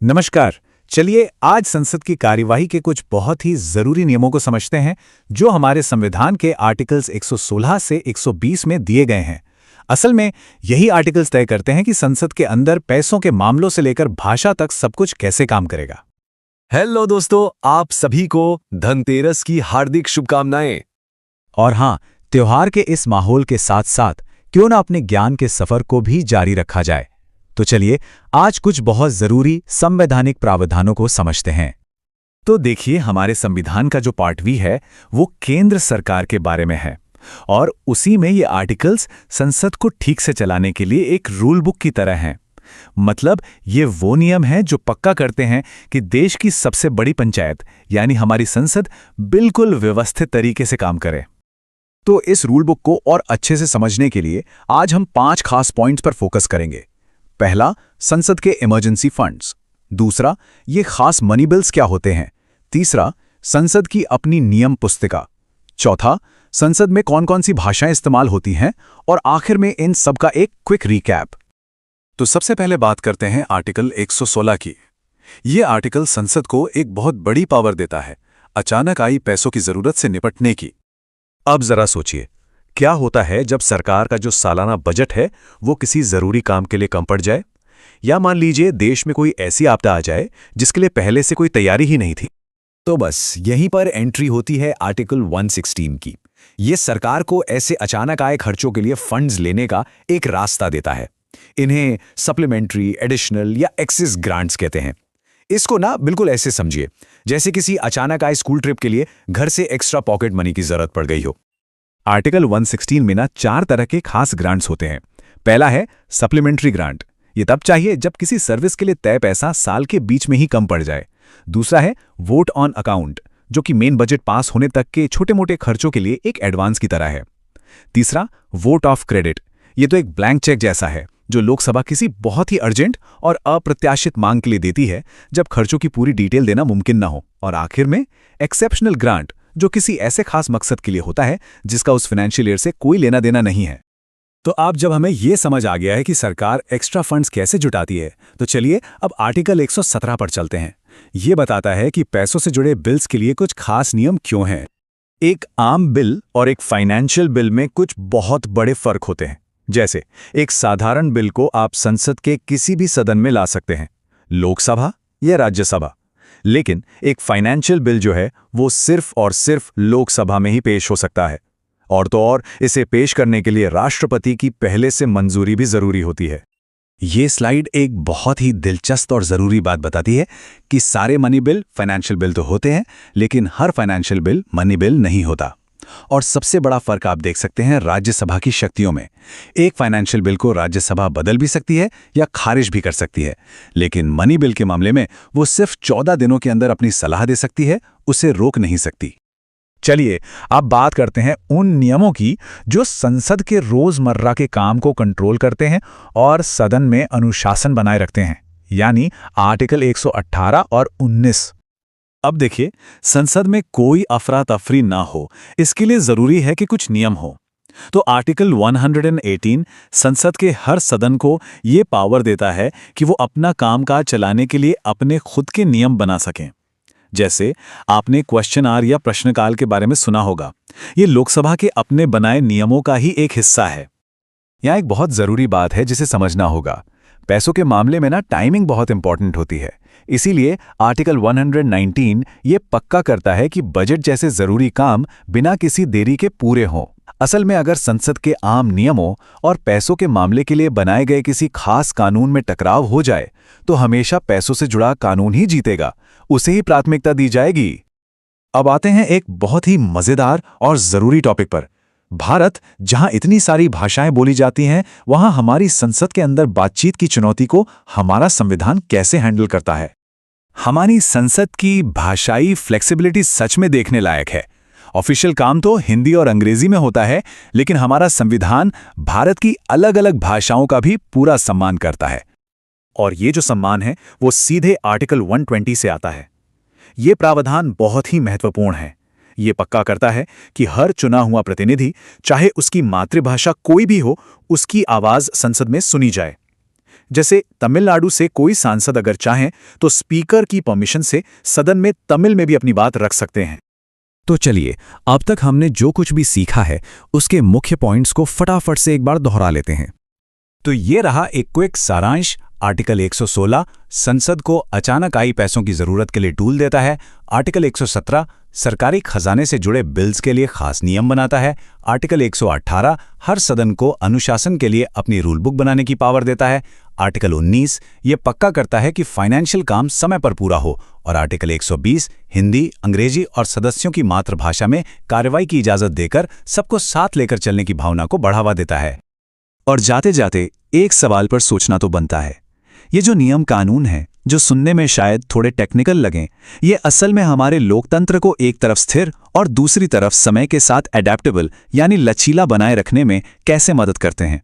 नमस्कार। चलिए आज संसद की कार्यवाही के कुछ बहुत ही जरूरी नियमों को समझते हैं जो हमारे संविधान के आर्टिकल्स 116 से 120 में दिए गए हैं। असल में यही आर्टिकल्स तय करते हैं कि संसद के अंदर पैसों के मामलों से लेकर भाषा तक सब कुछ कैसे काम करेगा। हेलो दोस्तों, आप सभी को धनतेरस की हार्दिक शुभकामनाएं। और हाँ, त्योहार के इस माहौल के साथ साथ क्यों ना अपने ज्ञान के सफर को भी जारी रखा जाए। तो चलिए आज कुछ बहुत जरूरी संवैधानिक प्रावधानों को समझते हैं। तो देखिए, हमारे संविधान का जो पार्ट वी है वो केंद्र सरकार के बारे में है और उसी में ये आर्टिकल्स संसद को ठीक से चलाने के लिए एक रूल बुक की तरह हैं। मतलब ये वो नियम हैं जो पक्का करते हैं कि देश की सबसे बड़ी पंचायत यानी हमारी संसद बिल्कुल व्यवस्थित तरीके से काम करे। तो इस रूल बुक को और अच्छे से समझने के लिए आज हम 5 खास पॉइंट्स पर फोकस करेंगे। पहला, संसद के इमरजेंसी फंड्स। दूसरा, ये खास मनी बिल्स क्या होते हैं। तीसरा, संसद की अपनी नियम पुस्तिका। चौथा, संसद में कौन कौन सी भाषाएं इस्तेमाल होती हैं। और आखिर में इन सब का एक क्विक रिकैप। तो सबसे पहले बात करते हैं आर्टिकल 116 की। ये आर्टिकल संसद को एक बहुत बड़ी पावर देता है अचानक आई पैसों की जरूरत से निपटने की। अब जरा सोचिए, क्या होता है जब सरकार का जो सालाना बजट है वो किसी जरूरी काम के लिए कम पड़ जाए, या मान लीजिए देश में कोई ऐसी आपदा आ जाए जिसके लिए पहले से कोई तैयारी ही नहीं थी। तो बस यहीं पर एंट्री होती है आर्टिकल 116 की। ये सरकार को ऐसे अचानक आए खर्चों के लिए फंड्स लेने का एक रास्ता देता है। इन्हें सप्लीमेंट्री, एडिशनल या एक्सेस ग्रांट्स कहते हैं। इसको ना बिल्कुल ऐसे समझिए जैसे किसी अचानक आए स्कूल ट्रिप के लिए घर से एक्स्ट्रा पॉकेट मनी की जरूरत पड़ गई हो। आर्टिकल 116 में ना 4 तरह के खास ग्रांट्स होते हैं। पहला है सप्लीमेंट्री ग्रांट। ये तब चाहिए जब किसी सर्विस के लिए तय पैसा साल के बीच में ही कम पड़ जाए। दूसरा है वोट ऑन अकाउंट, जो कि मेन बजट पास होने तक के छोटे मोटे खर्चों के लिए एक एडवांस की तरह है। तीसरा, वोट ऑफ क्रेडिट। ये तो एक ब्लैंक चेक जैसा है जो लोकसभा किसी बहुत ही अर्जेंट और अप्रत्याशित मांग के लिए देती है जब खर्चों की पूरी डिटेल देना मुमकिन ना हो। और आखिर में एक्सेप्शनल ग्रांट, जो किसी ऐसे खास मकसद के लिए होता है जिसका उस फाइनेंशियल ईयर से कोई लेना देना नहीं है। तो अब जब हमें यह समझ आ गया है कि सरकार एक्स्ट्रा फंड्स कैसे जुटाती है, तो चलिए अब आर्टिकल 117 पर चलते हैं। यह बताता है कि पैसों से जुड़े बिल्स के लिए कुछ खास नियम क्यों हैं। एक आम बिल और एक फाइनेंशियल बिल में कुछ बहुत बड़े फर्क होते हैं। जैसे एक साधारण बिल को आप संसद के किसी भी सदन में ला सकते हैं, लोकसभा या राज्यसभा, लेकिन एक फाइनेंशियल बिल जो है वो सिर्फ और सिर्फ लोकसभा में ही पेश हो सकता है। और तो और इसे पेश करने के लिए राष्ट्रपति की पहले से मंजूरी भी जरूरी होती है। ये स्लाइड एक बहुत ही दिलचस्प और जरूरी बात बताती है कि सारे मनी बिल फाइनेंशियल बिल तो होते हैं, लेकिन हर फाइनेंशियल बिल मनी बिल नहीं होता। और सबसे बड़ा फर्क आप देख सकते हैं राज्यसभा की शक्तियों में। एक फाइनेंशियल बिल को राज्यसभा बदल भी सकती है या खारिज भी कर सकती है, लेकिन मनी बिल के मामले में वो सिर्फ 14 दिनों के अंदर अपनी सलाह दे सकती है, उसे रोक नहीं सकती। चलिए अब बात करते हैं उन नियमों की जो संसद के रोजमर्रा के काम को कंट्रोल करते हैं और सदन में अनुशासन बनाए रखते हैं, यानी आर्टिकल 118 और 19। अब देखिए, संसद में कोई अफरा तफरी ना हो, इसके लिए जरूरी है कि कुछ नियम हो। तो आर्टिकल 118 संसद के हर सदन को ये पावर देता है कि वो अपना कामकाज चलाने के लिए अपने खुद के नियम बना सकें। जैसे आपने क्वेश्चन आवर या प्रश्नकाल के बारे में सुना होगा, ये लोकसभा के अपने बनाए नियमों का ही एक हिस्सा है। यहाँ एक बहुत जरूरी बात है जिसे समझना होगा। पैसों के मामले में ना टाइमिंग बहुत इंपॉर्टेंट होती है। इसीलिए आर्टिकल 119 ये पक्का करता है कि बजट जैसे जरूरी काम बिना किसी देरी के पूरे हों। असल में अगर संसद के आम नियमों और पैसों के मामले के लिए बनाए गए किसी खास कानून में टकराव हो जाए तो हमेशा पैसों से जुड़ा कानून ही जीतेगा, उसे ही प्राथमिकता दी जाएगी। अब आते हैं एक बहुत ही मजेदार और जरूरी टॉपिक पर। भारत, जहां इतनी सारी भाषाएं बोली जाती हैं, वहां हमारी संसद के अंदर बातचीत की चुनौती को हमारा संविधान कैसे हैंडल करता है। हमारी संसद की भाषाई फ्लेक्सिबिलिटी सच में देखने लायक है। ऑफिशियल काम तो हिंदी और अंग्रेजी में होता है, लेकिन हमारा संविधान भारत की अलग अलग भाषाओं का भी पूरा सम्मान करता है। और ये जो सम्मान है वो सीधे आर्टिकल 120 से आता है। ये प्रावधान बहुत ही महत्वपूर्ण है। ये पक्का करता है कि हर चुना हुआ प्रतिनिधि, चाहे उसकी मातृभाषा कोई भी हो, उसकी आवाज संसद में सुनी जाए। जैसे तमिलनाडु से कोई सांसद अगर चाहें तो स्पीकर की परमिशन से सदन में तमिल में भी अपनी बात रख सकते हैं। तो चलिए, अब तक हमने जो कुछ भी सीखा है उसके मुख्य पॉइंट्स को फटाफट से एक बार दोहरा लेते हैं। तो ये रहा एक क्विक सारांश। आर्टिकल 116 संसद को अचानक आई पैसों की जरूरत के लिए टूल देता है। आर्टिकल 117 सरकारी खजाने से जुड़े बिल्स के लिए खास नियम बनाता है। आर्टिकल 118 हर सदन को अनुशासन के लिए अपनी रूल बुक बनाने की पावर देता है। आर्टिकल 19 ये पक्का करता है कि फाइनेंशियल काम समय पर पूरा हो। और आर्टिकल 120 हिंदी, अंग्रेजी और सदस्यों की मातृभाषा में कार्रवाई की इजाजत देकर सबको साथ लेकर चलने की भावना को बढ़ावा देता है। और जाते जाते एक सवाल पर सोचना तो बनता है, ये जो नियम कानून हैं, जो सुनने में शायद थोड़े टेक्निकल लगें, ये असल में हमारे लोकतंत्र को एक तरफ स्थिर और दूसरी तरफ समय के साथ एडेप्टेबल यानी लचीला बनाए रखने में कैसे मदद करते हैं?